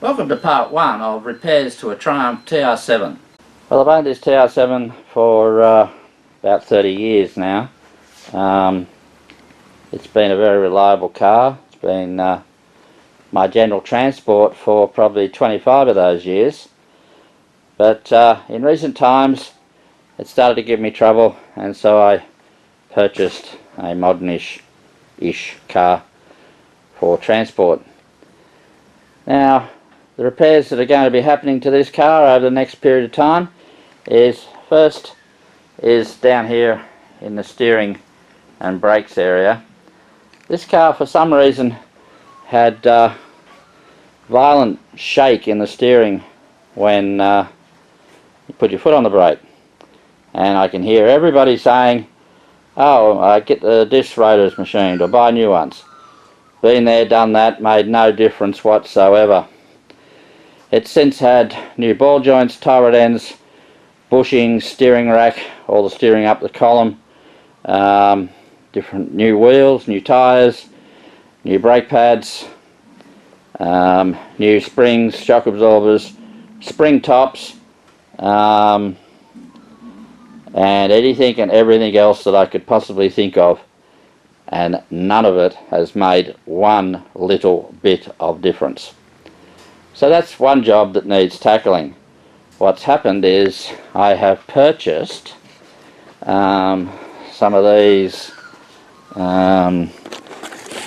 Welcome to part 1 of repairs to a Triumph TR7. Well, I've owned this TR7 for about 30 years now. It's been a very reliable car. It's been my general transport for probably 25 of those years. But in recent times it started to give me trouble, and so I purchased a modernish car for transport. Now, the repairs that are going to be happening to this car over the next period of time is, first is down here in the steering and brakes area. This car for some reason had violent shake in the steering when you put your foot on the brake, and I can hear everybody saying, oh, get the disc rotors machined or buy new ones. Been there, done that, made no difference whatsoever. It's since had new ball joints, tie rod ends, bushings, steering rack, all the steering up the column, different new wheels, new tyres, new brake pads, new springs, shock absorbers, spring tops, and anything and everything else that I could possibly think of, and none of it has made one little bit of difference. So that's one job that needs tackling. What's happened is I have purchased some of these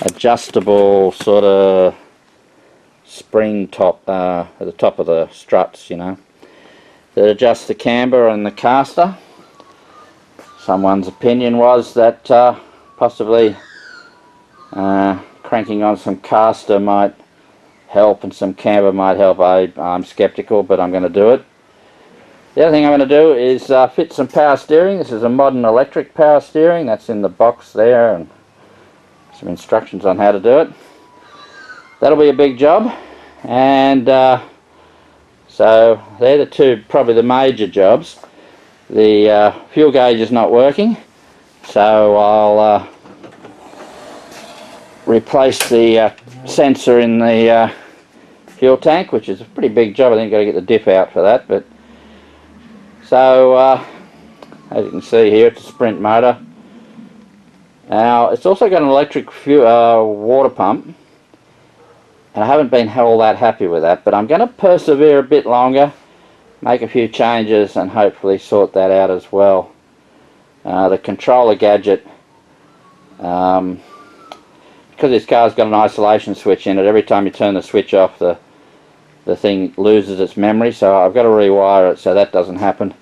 adjustable sort of spring top at the top of the struts, you know, that adjust the camber and the caster. Someone's opinion was that possibly cranking on some caster might help and some camber might help. I'm skeptical, but I'm going to do it. The other thing I'm going to do is fit some power steering. This is a modern electric power steering. That's in the box there, and some instructions on how to do it. That'll be a big job, and so they're the two, probably the major jobs. The fuel gauge is not working, so I'll replace the sensor in the fuel tank, which is a pretty big job. I think I've got to get the diff out for that. But so as you can see here, it's a Sprint motor. Now it's also got an electric water pump, and I haven't been all that happy with that, but I'm going to persevere a bit longer, make a few changes, and hopefully sort that out as well. The controller gadget, because this car's got an isolation switch in it, every time you turn the switch off, the thing loses its memory, so I've got to rewire it so that doesn't happen.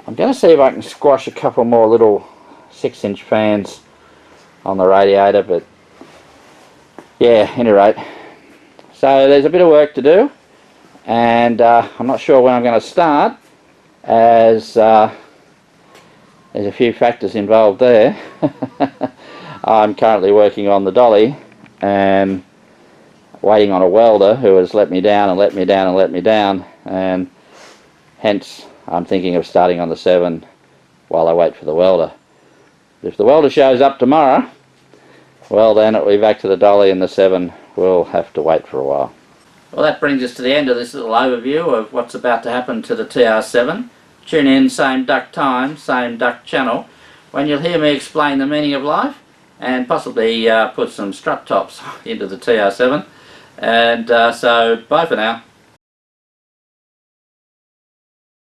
I'm going to see if I can squash a couple more little 6-inch fans on the radiator, but yeah, at any rate. So there's a bit of work to do, and I'm not sure when I'm going to start, as there's a few factors involved there. I'm currently working on the dolly and waiting on a welder who has let me down and let me down and let me down, and hence I'm thinking of starting on the 7 while I wait for the welder. If the welder shows up tomorrow, well then it'll be back to the dolly, and the 7 will have to wait for a while. Well, that brings us to the end of this little overview of what's about to happen to the TR7. Tune in, same duck time, same duck channel, when you'll hear me explain the meaning of life and possibly put some strut tops into the TR7. And so bye for now.